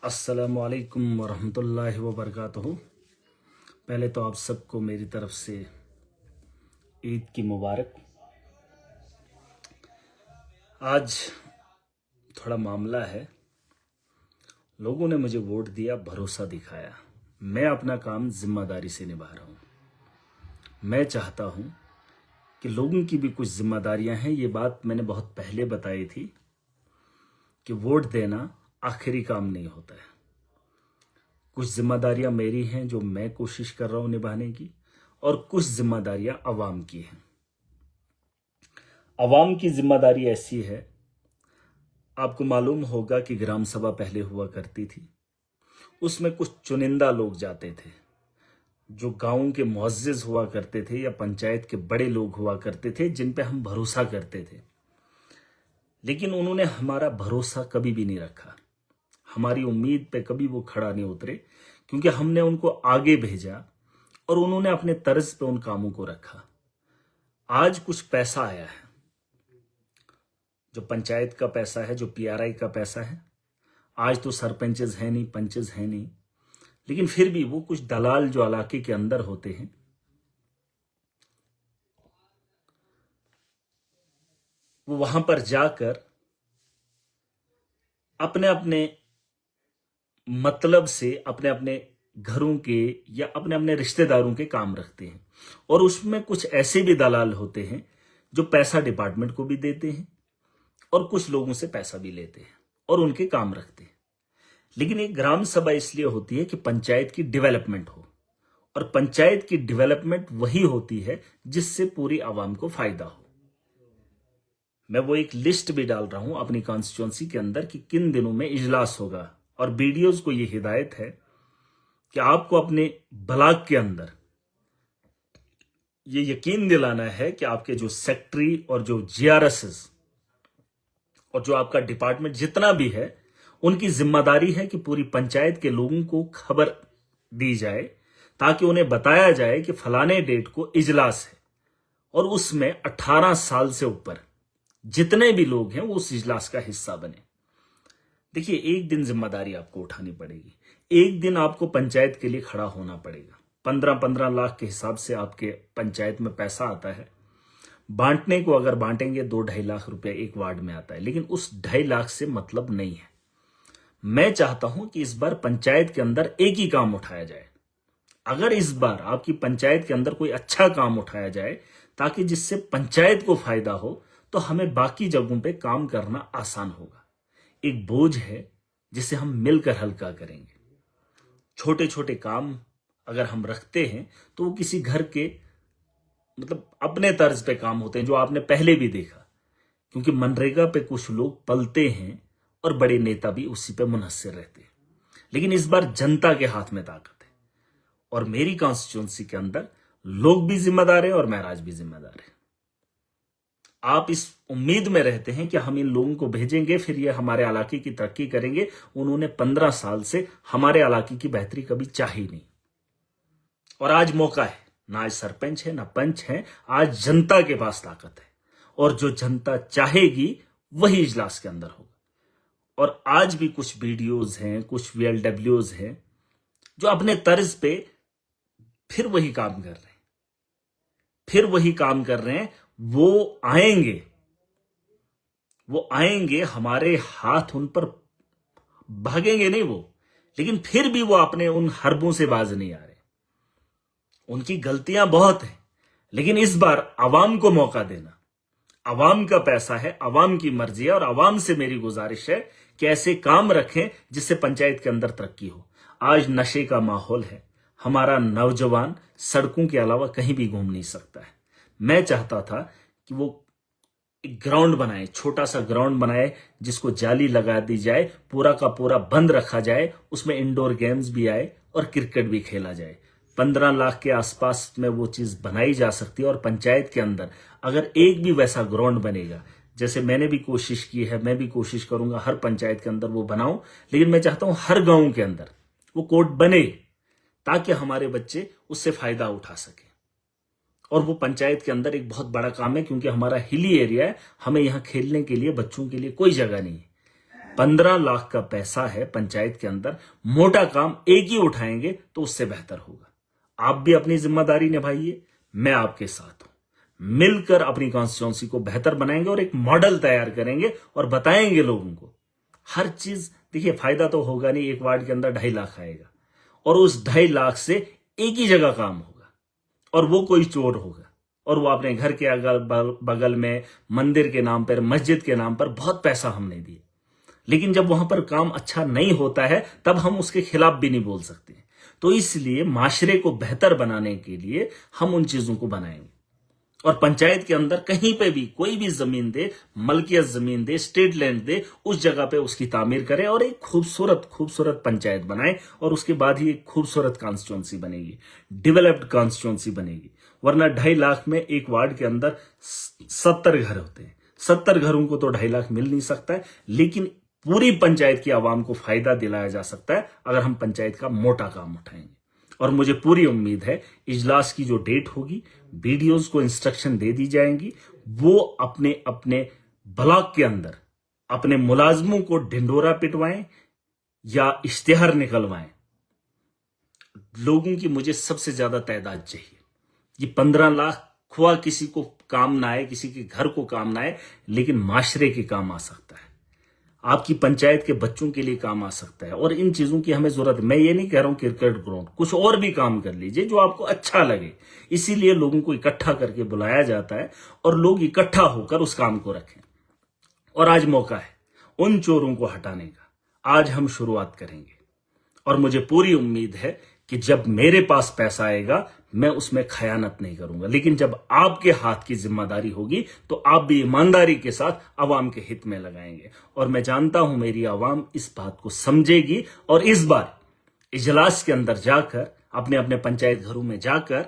अस्सलामुअलैकुम वरहमतुल्लाहि वबरकातुहू। पहले तो आप सबको मेरी तरफ से ईद की मुबारक। आज थोड़ा मामला है, लोगों ने मुझे वोट दिया, भरोसा दिखाया, मैं अपना काम जिम्मेदारी से निभा रहा हूँ। मैं चाहता हूँ कि लोगों की भी कुछ जिम्मेदारियाँ हैं। ये बात मैंने बहुत पहले बताई थी कि वोट देना आखिरी काम नहीं होता है। कुछ जिम्मेदारियां मेरी हैं जो मैं कोशिश कर रहा हूं निभाने की, और कुछ जिम्मेदारियां अवाम की हैं। अवाम की जिम्मेदारी ऐसी है, आपको मालूम होगा कि ग्राम सभा पहले हुआ करती थी, उसमें कुछ चुनिंदा लोग जाते थे जो गांव के मुअज्जिज हुआ करते थे या पंचायत के बड़े लोग हुआ करते थे जिन पे हम भरोसा करते थे। लेकिन उन्होंने हमारा भरोसा कभी भी नहीं रखा, हमारी उम्मीद पे कभी वो खड़ा नहीं उतरे, क्योंकि हमने उनको आगे भेजा और उन्होंने अपने तर्ज पे उन कामों को रखा। आज कुछ पैसा आया है, जो पंचायत का पैसा है, जो पीआरआई का पैसा है। आज तो सरपंचेस हैं नहीं, पंचेस हैं नहीं, लेकिन फिर भी वो कुछ दलाल जो इलाके के अंदर होते हैं, वो वहां पर जाकर अपने अपने मतलब से अपने अपने घरों के या अपने अपने रिश्तेदारों के काम रखते हैं। और उसमें कुछ ऐसे भी दलाल होते हैं जो पैसा डिपार्टमेंट को भी देते हैं और कुछ लोगों से पैसा भी लेते हैं और उनके काम रखते हैं। लेकिन एक ग्राम सभा इसलिए होती है कि पंचायत की डेवलपमेंट हो, और पंचायत की डेवलपमेंट वही होती है जिससे पूरी आवाम को फायदा हो। मैं वो एक लिस्ट भी डाल रहा हूं अपनी कॉन्स्टिट्यूंसी के अंदर कि किन दिनों में इजलास होगा, और बीडीओज को ये हिदायत है कि आपको अपने ब्लॉक के अंदर ये यकीन दिलाना है कि आपके जो सेक्रेटरी और जो जीआरएसएस और जो आपका डिपार्टमेंट जितना भी है, उनकी जिम्मेदारी है कि पूरी पंचायत के लोगों को खबर दी जाए, ताकि उन्हें बताया जाए कि फलाने डेट को इजलास है, और उसमें 18 साल से ऊपर जितने भी लोग हैं वो उस इजलास का हिस्सा बने। देखिए, एक दिन जिम्मेदारी आपको उठानी पड़ेगी, एक दिन आपको पंचायत के लिए खड़ा होना पड़ेगा। 15-15 लाख के हिसाब से आपके पंचायत में पैसा आता है, बांटने को अगर बांटेंगे 2-2.5 लाख रुपया एक वार्ड में आता है, लेकिन उस 2.5 लाख से मतलब नहीं है। मैं चाहता हूं कि इस बार पंचायत के अंदर एक ही काम उठाया जाए। अगर इस बार आपकी पंचायत के अंदर कोई अच्छा काम उठाया जाए ताकि जिससे पंचायत को फायदा हो, तो हमें बाकी जगहों पे काम करना आसान होगा। एक बोझ है जिसे हम मिलकर हल्का करेंगे। छोटे छोटे काम अगर हम रखते हैं तो वो किसी घर के मतलब अपने तर्ज पे काम होते हैं, जो आपने पहले भी देखा, क्योंकि मनरेगा पे कुछ लोग पलते हैं और बड़े नेता भी उसी पे मुनहसिर रहते हैं। लेकिन इस बार जनता के हाथ में ताकत है, और मेरी कॉन्स्टिट्यूंसी के अंदर लोग भी जिम्मेदार हैं और महराज भी जिम्मेदार है। आप इस उम्मीद में रहते हैं कि हम इन लोगों को भेजेंगे, फिर ये हमारे इलाके की तरक्की करेंगे। उन्होंने 15 साल से हमारे इलाके की बेहतरी कभी चाही नहीं, और आज मौका है। ना आज सरपंच है ना पंच है, आज जनता के पास ताकत है, और जो जनता चाहेगी वही इजलास के अंदर होगा। और आज भी कुछ बीडीओज हैं, कुछ वीएलडब्ल्यूज हैं जो अपने तर्ज पे फिर वही काम कर रहे हैं, फिर वही काम कर रहे हैं। वो आएंगे, हमारे हाथ उन पर भागेंगे नहीं वो, लेकिन फिर भी वो अपने उन हरबों से बाज नहीं आ रहे। उनकी गलतियां बहुत हैं, लेकिन इस बार आवाम को मौका देना। आवाम का पैसा है, आवाम की मर्जी है, और आवाम से मेरी गुजारिश है कि ऐसे काम रखें जिससे पंचायत के अंदर तरक्की हो। आज नशे का माहौल है, हमारा नौजवान सड़कों के अलावा कहीं भी घूम नहीं सकता है। मैं चाहता था कि वो एक ग्राउंड बनाए, छोटा सा ग्राउंड बनाए, जिसको जाली लगा दी जाए, पूरा का पूरा बंद रखा जाए, उसमें इंडोर गेम्स भी आए और क्रिकेट भी खेला जाए। 15 लाख के आसपास में वो चीज बनाई जा सकती है, और पंचायत के अंदर अगर एक भी वैसा ग्राउंड बनेगा, जैसे मैंने भी कोशिश की है, मैं भी कोशिश करूंगा हर पंचायत के अंदर वो बनाऊं, लेकिन मैं चाहता हूं हर गांव के अंदर वो कोर्ट बने, ताकि हमारे बच्चे उससे फायदा उठा सके। और वो पंचायत के अंदर एक बहुत बड़ा काम है, क्योंकि हमारा हिली एरिया है, हमें यहाँ खेलने के लिए बच्चों के लिए कोई जगह नहीं है। 15 लाख का पैसा है पंचायत के अंदर, मोटा काम एक ही उठाएंगे तो उससे बेहतर होगा। आप भी अपनी जिम्मेदारी निभाइए, मैं आपके साथ हूं। मिलकर अपनी कॉन्स्टिट्यूंसी को बेहतर बनाएंगे और एक मॉडल तैयार करेंगे और बताएंगे लोगों को हर चीज। देखिए, फायदा तो होगा नहीं, एक वार्ड के अंदर 2.5 लाख आएगा और उस 2.5 लाख से एक ही जगह काम होगा और वो कोई चोर होगा और वो अपने घर के अगल बगल में मंदिर के नाम पर, मस्जिद के नाम पर बहुत पैसा हमने दिया, लेकिन जब वहां पर काम अच्छा नहीं होता है तब हम उसके खिलाफ भी नहीं बोल सकते। तो इसलिए माशरे को बेहतर बनाने के लिए हम उन चीजों को बनाएंगे और पंचायत के अंदर कहीं पे भी कोई भी जमीन दे, मलकियत जमीन दे, स्टेट लैंड दे, उस जगह पे उसकी तामीर करें और एक खूबसूरत खूबसूरत पंचायत बनाए और उसके बाद ही एक खूबसूरत कॉन्स्टिट्यूंसी बनेगी, डेवलप्ड कॉन्स्टिट्यूंसी बनेगी। वरना 2.5 लाख में एक वार्ड के अंदर 70 घर होते हैं। 70 घरों को तो 2.5 लाख मिल नहीं सकता है, लेकिन पूरी पंचायत की आवाम को फायदा दिलाया जा सकता है अगर हम पंचायत का मोटा काम उठाएंगे। और मुझे पूरी उम्मीद है इजलास की जो डेट होगी, बीडीओज को इंस्ट्रक्शन दे दी जाएंगी, वो अपने अपने ब्लॉक के अंदर अपने मुलाजमों को ढिंडोरा पिटवाएं या इश्तिहार निकलवाएं। लोगों की मुझे सबसे ज्यादा तादाद चाहिए। ये 15 लाख खुआ किसी को काम ना आए, किसी के घर को काम ना आए, लेकिन माशरे के काम आ सकता है, आपकी पंचायत के बच्चों के लिए काम आ सकता है। और इन चीजों की हमें जरूरत है। मैं ये नहीं कह रहा हूं क्रिकेट ग्राउंड, कुछ और भी काम कर लीजिए जो आपको अच्छा लगे। इसीलिए लोगों को इकट्ठा करके बुलाया जाता है और लोग इकट्ठा होकर उस काम को रखें। और आज मौका है उन चोरों को हटाने का, आज हम शुरुआत करेंगे। और मुझे पूरी उम्मीद है कि जब मेरे पास पैसा आएगा मैं उसमें खयानत नहीं करूंगा, लेकिन जब आपके हाथ की जिम्मेदारी होगी तो आप भी ईमानदारी के साथ अवाम के हित में लगाएंगे। और मैं जानता हूं मेरी अवाम इस बात को समझेगी और इस बार इजलास के अंदर जाकर, अपने अपने पंचायत घरों में जाकर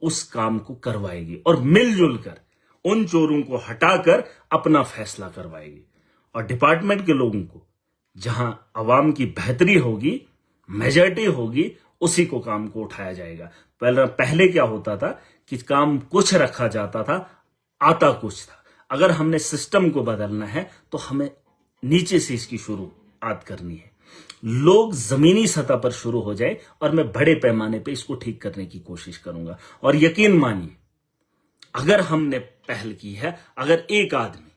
उस काम को करवाएगी और मिलजुल कर उन चोरों को हटाकर अपना फैसला करवाएगी। और डिपार्टमेंट के लोगों को जहां अवाम की बेहतरी होगी, मेजॉरिटी होगी, उसी को काम को उठाया जाएगा। पहले क्या होता था कि काम कुछ रखा जाता था, आता कुछ था। अगर हमने सिस्टम को बदलना है तो हमें नीचे से इसकी शुरुआत करनी है। लोग जमीनी सतह पर शुरू हो जाए और मैं बड़े पैमाने पे इसको ठीक करने की कोशिश करूंगा। और यकीन मानिए, अगर हमने पहल की है, अगर एक आदमी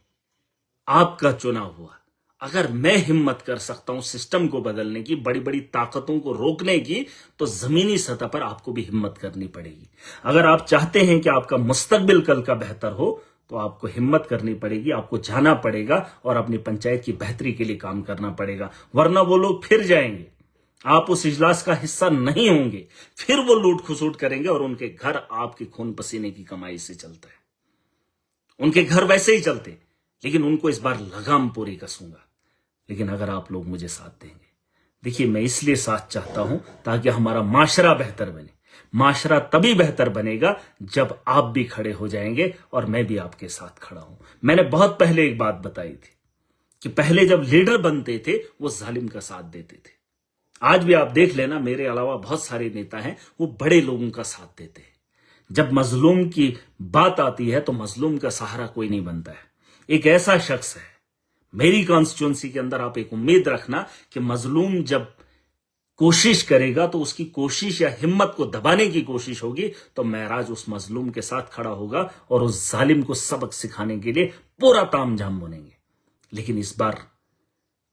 आपका चुनाव हुआ, अगर मैं हिम्मत कर सकता हूं सिस्टम को बदलने की, बड़ी बड़ी ताकतों को रोकने की, तो जमीनी सतह पर आपको भी हिम्मत करनी पड़ेगी। अगर आप चाहते हैं कि आपका मुस्तकबिल कल का बेहतर हो तो आपको हिम्मत करनी पड़ेगी, आपको जाना पड़ेगा और अपनी पंचायत की बेहतरी के लिए काम करना पड़ेगा। वरना वो लोग फिर जाएंगे, आप उस इजलास का हिस्सा नहीं होंगे, फिर वो लूट खसूट करेंगे और उनके घर आपके खून पसीने की कमाई से चलता है। उनके घर वैसे ही चलते, लेकिन उनको इस बार लगाम पूरी कसूंगा। लेकिन अगर आप लोग मुझे साथ देंगे, देखिए मैं इसलिए साथ चाहता हूं ताकि हमारा माशरा बेहतर बने। माशरा तभी बेहतर बनेगा जब आप भी खड़े हो जाएंगे और मैं भी आपके साथ खड़ा हूं। मैंने बहुत पहले एक बात बताई थी कि पहले जब लीडर बनते थे वो जालिम का साथ देते थे। आज भी आप देख लेना, मेरे अलावा बहुत सारे नेता हैं, वो बड़े लोगों का साथ देते हैं। जब मजलूम की बात आती है तो मजलूम का सहारा कोई नहीं बनता है। एक ऐसा शख्स है मेरी कॉन्स्टिट्यूंसी के अंदर, आप एक उम्मीद रखना कि मजलूम जब कोशिश करेगा तो उसकी कोशिश या हिम्मत को दबाने की कोशिश होगी तो महराज उस मजलूम के साथ खड़ा होगा और उस जालिम को सबक सिखाने के लिए पूरा तामझाम बनेंगे। लेकिन इस बार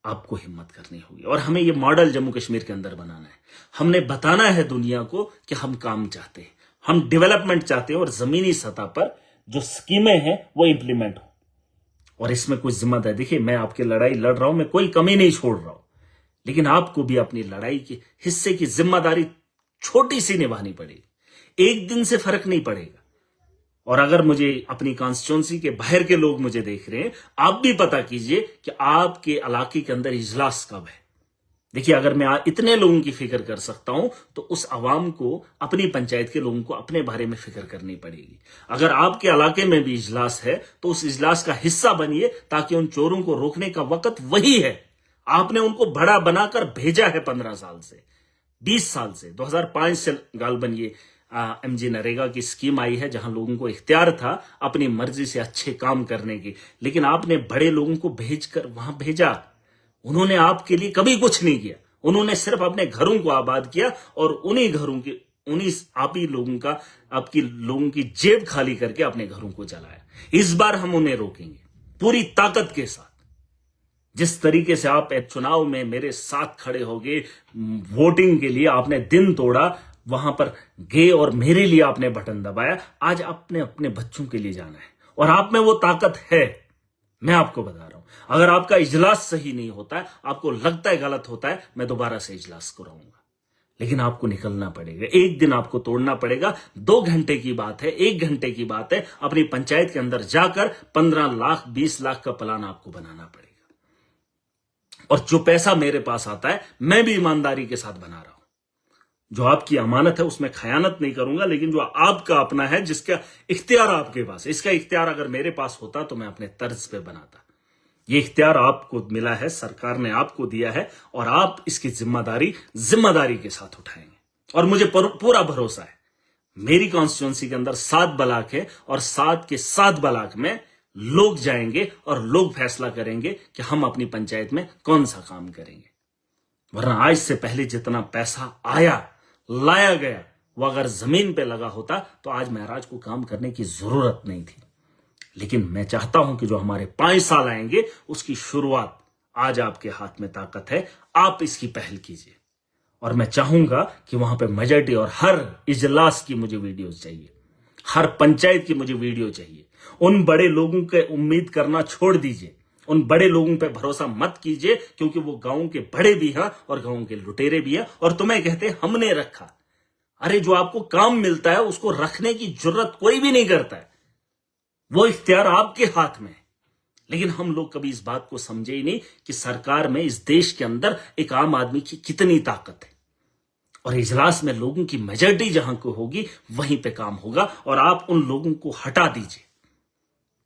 आपको हिम्मत करनी होगी और हमें यह मॉडल जम्मू कश्मीर के अंदर बनाना है। हमने बताना है दुनिया को कि हम काम चाहते हैं, हम डेवलपमेंट चाहते हैं और जमीनी सतह पर जो स्कीमें हैं वो इंप्लीमेंट हो। और इसमें कुछ जिम्मेदारी, देखिए मैं आपकी लड़ाई लड़ रहा हूं, मैं कोई कमी नहीं छोड़ रहा हूं, लेकिन आपको भी अपनी लड़ाई के हिस्से की जिम्मेदारी छोटी सी निभानी पड़ेगी। एक दिन से फर्क नहीं पड़ेगा। और अगर मुझे अपनी कॉन्स्टिट्यूंसी के बाहर के लोग मुझे देख रहे हैं, आप भी पता कीजिए कि आपके इलाके के अंदर इजलास कब है। देखिए अगर मैं इतने लोगों की फिक्र कर सकता हूं तो उस अवाम को, अपनी पंचायत के लोगों को अपने बारे में फिक्र करनी पड़ेगी। अगर आपके इलाके में भी इजलास है तो उस इजलास का हिस्सा बनिए ताकि उन चोरों को रोकने का वक्त वही है। आपने उनको बड़ा बनाकर भेजा है 15 साल से, 20 साल से, 2005 से गालबन ये एमजी नरेगा की स्कीम आई है जहां लोगों को इख्तियार था अपनी मर्जी से अच्छे काम करने की, लेकिन आपने बड़े लोगों को भेजकर वहां भेजा। उन्होंने आपके लिए कभी कुछ नहीं किया। उन्होंने सिर्फ अपने घरों को आबाद किया और उन्हीं घरों के उन्हीं आप ही लोगों का आपकी लोगों की जेब खाली करके अपने घरों को चलाया। इस बार हम उन्हें रोकेंगे पूरी ताकत के साथ। जिस तरीके से आप चुनाव में मेरे साथ खड़े हो गए, वोटिंग के लिए आपने दिन तोड़ा, वहां पर गए और मेरे लिए आपने बटन दबाया, आज आपने अपने बच्चों के लिए जाना है और आप में वो ताकत है। मैं आपको बता रहा हूं, अगर आपका इजलास सही नहीं होता है, आपको लगता है गलत होता है, मैं दोबारा से इजलास कराऊंगा। लेकिन आपको निकलना पड़ेगा, एक दिन आपको तोड़ना पड़ेगा। 2 घंटे की बात है, 1 घंटे की बात है, अपनी पंचायत के अंदर जाकर 15 लाख 20 लाख का प्लान आपको बनाना पड़ेगा। और जो पैसा मेरे पास आता है, मैं भी ईमानदारी के साथ बना रहा हूं। जो आपकी अमानत है उसमें खयानत नहीं करूंगा, लेकिन जो आपका अपना है, जिसका इख्तियार आपके पास है, इसका इख्तियार अगर मेरे पास होता तो मैं अपने तर्ज पे बनाता। ये इख्तियार आपको मिला है, सरकार ने आपको दिया है और आप इसकी जिम्मेदारी के साथ उठाएंगे। और मुझे पूरा भरोसा है, मेरी कॉन्स्टिट्यूंसी के अंदर 7 ब्लॉक है और 7 के 7 ब्लॉक में लोग जाएंगे और लोग फैसला करेंगे कि हम अपनी पंचायत में कौन सा काम करेंगे। वरना आज से पहले जितना पैसा लाया गया, वो अगर जमीन पे लगा होता तो आज महराज को काम करने की जरूरत नहीं थी। लेकिन मैं चाहता हूं कि जो हमारे 5 साल आएंगे, उसकी शुरुआत आज आपके हाथ में ताकत है, आप इसकी पहल कीजिए। और मैं चाहूंगा कि वहां पे मेजॉरिटी, और हर इजलास की मुझे वीडियोस चाहिए, हर पंचायत की मुझे वीडियो चाहिए। उन बड़े लोगों के उम्मीद करना छोड़ दीजिए, उन बड़े लोगों पे भरोसा मत कीजिए, क्योंकि वो गांव के बड़े भी हैं और गांव के लुटेरे भी हैं। और तुम्हें कहते हमने रखा, अरे जो आपको काम मिलता है उसको रखने की जरूरत कोई भी नहीं करता है, वो इख्तियार आपके हाथ में है। लेकिन हम लोग कभी इस बात को समझे ही नहीं कि सरकार में, इस देश के अंदर एक आम आदमी की कितनी ताकत है। और इजलास में लोगों की मेजॉरिटी जहां को होगी, वहीं पे काम होगा। और आप उन लोगों को हटा दीजिए।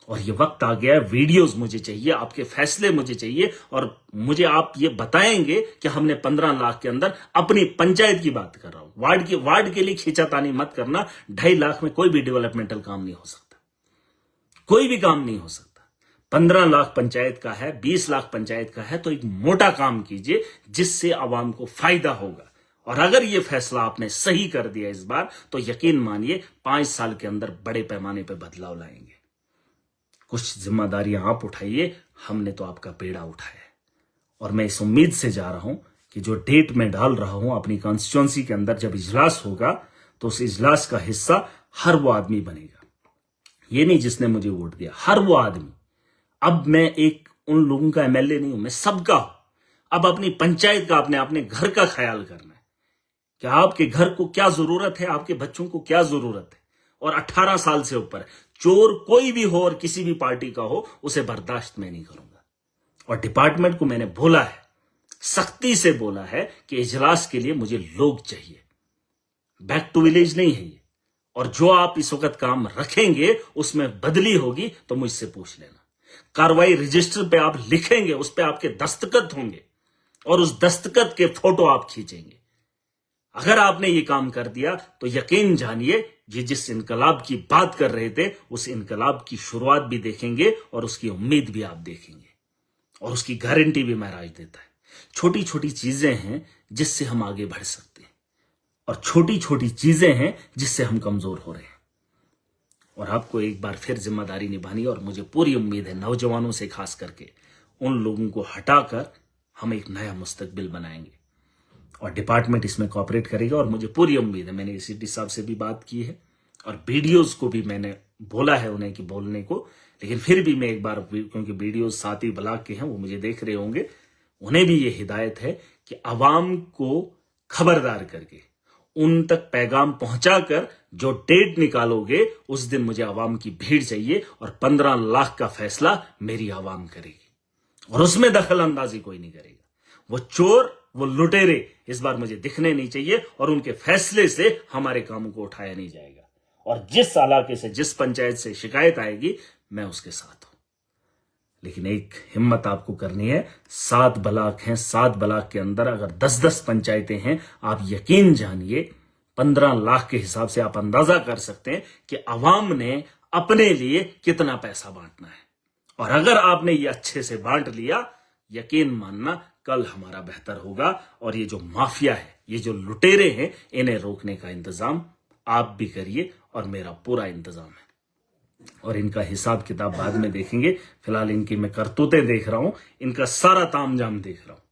और ये वक्त आ गया है, वीडियोस मुझे चाहिए, आपके फैसले मुझे चाहिए। और मुझे आप ये बताएंगे कि हमने 15 लाख के अंदर, अपनी पंचायत की बात कर रहा हूं, वार्ड के लिए खींचातानी मत करना। 2.5 लाख में कोई भी डेवलपमेंटल काम नहीं हो सकता, कोई भी काम नहीं हो सकता। 15 लाख पंचायत का है, 20 लाख पंचायत का है, तो एक मोटा काम कीजिए जिससे आवाम को फायदा होगा। और अगर ये फैसला आपने सही कर दिया इस बार, तो यकीन मानिए 5 साल के अंदर बड़े पैमाने पर बदलाव लाएंगे। कुछ जिम्मेदारियां आप उठाइए, हमने तो आपका बेड़ा उठाया है। और मैं इस उम्मीद से जा रहा हूं कि जो डेट मैं डाल रहा हूं अपनी कॉन्स्टिट्यूंसी के अंदर, जब इजलास होगा तो उस इजलास का हिस्सा हर वो आदमी बनेगा। ये नहीं जिसने मुझे वोट दिया, हर वो आदमी। अब मैं एक उन लोगों का एमएलए नहीं हूं, मैं सबका हूं। अब अपनी पंचायत का, अपने घर का ख्याल करना है कि आपके घर को क्या जरूरत है, आपके बच्चों को क्या जरूरत है। और 18 साल से ऊपर चोर कोई भी हो और किसी भी पार्टी का हो, उसे बर्दाश्त मैं नहीं करूंगा। और डिपार्टमेंट को मैंने बोला है, सख्ती से बोला है कि इजलास के लिए मुझे लोग चाहिए, बैक टू विलेज नहीं है ये। और जो आप इस वक्त काम रखेंगे उसमें बदली होगी तो मुझसे पूछ लेना। कार्रवाई रजिस्टर पे आप लिखेंगे, उस पे आपके दस्तखत होंगे और उस दस्तखत के फोटो आप खींचेंगे। अगर आपने ये काम कर दिया तो यकीन जानिए, ये जिस इनकलाब की बात कर रहे थे, उस इनकलाब की शुरुआत भी देखेंगे और उसकी उम्मीद भी आप देखेंगे। और उसकी गारंटी भी महराज देता है। छोटी छोटी चीजें हैं जिससे हम आगे बढ़ सकते हैं, और छोटी छोटी चीजें हैं जिससे हम कमजोर हो रहे हैं। और आपको एक बार फिर जिम्मेदारी निभानी है। और मुझे पूरी उम्मीद है, नौजवानों से खास करके, उन लोगों को हटाकर हम एक नया मुस्तकबिल बनाएंगे और डिपार्टमेंट इसमें कोऑपरेट करेगा। और मुझे पूरी उम्मीद है, मैंने एसीटी साहब से भी बात की है और वीडियोस को भी मैंने बोला है उन्हें कि बोलने को। लेकिन फिर भी मैं एक बार, क्योंकि वीडियोस 7 ही ब्लॉक के हैं, वो मुझे देख रहे होंगे, उन्हें भी ये हिदायत है कि अवाम को खबरदार करके उन तक पैगाम पहुंचाकर जो डेट निकालोगे, उस दिन मुझे अवाम की भीड़ चाहिए। और 15 लाख का फैसला मेरी अवाम करेगी और उसमें दखल अंदाजी कोई नहीं करेगा। वो चोर, वो लुटेरे इस बार मुझे दिखने नहीं चाहिए और उनके फैसले से हमारे कामों को उठाया नहीं जाएगा। और जिस इलाके से, जिस पंचायत से शिकायत आएगी, मैं उसके साथ हूं। लेकिन एक हिम्मत आपको करनी है। 7 ब्लॉक हैं, 7 ब्लॉक के अंदर अगर 10-10 पंचायतें हैं, आप यकीन जानिए 15 लाख के हिसाब से आप अंदाजा कर सकते हैं कि अवाम ने अपने लिए कितना पैसा बांटना है। और अगर आपने ये अच्छे से बांट लिया, यकीन मानना कल हमारा बेहतर होगा। और ये जो माफिया है, ये जो लुटेरे हैं, इन्हें रोकने का इंतजाम आप भी करिए और मेरा पूरा इंतजाम है। और इनका हिसाब किताब बाद में देखेंगे। फिलहाल इनकी मैं करतूतें देख रहा हूं, इनका सारा तामझाम देख रहा हूं,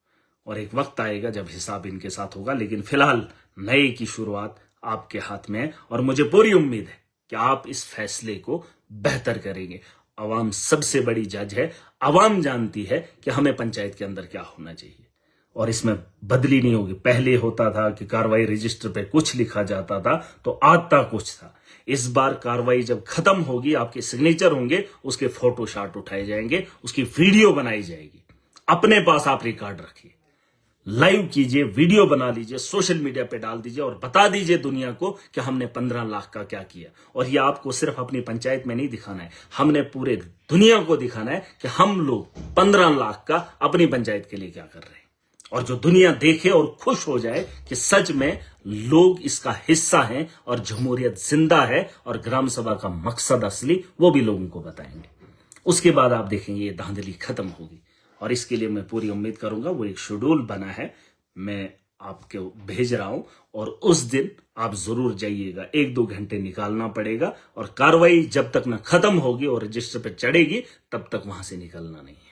और एक वक्त आएगा जब हिसाब इनके साथ होगा। लेकिन फिलहाल नए की शुरुआत आपके हाथ में है और मुझे पूरी उम्मीद है कि आप इस फैसले को बेहतर करेंगे। अवाम सबसे बड़ी जज है। अवाम जानती है कि हमें पंचायत के अंदर क्या होना चाहिए, और इसमें बदली नहीं होगी। पहले होता था कि कार्रवाई रजिस्टर पे कुछ लिखा जाता था तो आता कुछ था। इस बार कार्रवाई जब खत्म होगी, आपके सिग्नेचर होंगे, उसके फोटो शॉट उठाए जाएंगे, उसकी वीडियो बनाई जाएगी। अपने पास आप रिकॉर्ड रखिए, लाइव कीजिए, वीडियो बना लीजिए, सोशल मीडिया पे डाल दीजिए और बता दीजिए दुनिया को कि हमने 15 लाख का क्या किया। और ये आपको सिर्फ अपनी पंचायत में नहीं दिखाना है, हमने पूरे दुनिया को दिखाना है कि हम लोग 15 लाख का अपनी पंचायत के लिए क्या कर रहे हैं। और जो दुनिया देखे और खुश हो जाए कि सच में लोग इसका हिस्सा हैं और जमहूरियत जिंदा है और ग्राम सभा का मकसद असली वो भी लोगों को बताएंगे। उसके बाद आप देखेंगे ये धांधली खत्म होगी। और इसके लिए मैं पूरी उम्मीद करूंगा। वो एक शेड्यूल बना है, मैं आपको भेज रहा हूं, और उस दिन आप जरूर जाइएगा। 1-2 घंटे निकालना पड़ेगा, और कार्रवाई जब तक ना खत्म होगी और रजिस्टर पे चढ़ेगी तब तक वहां से निकलना नहीं है।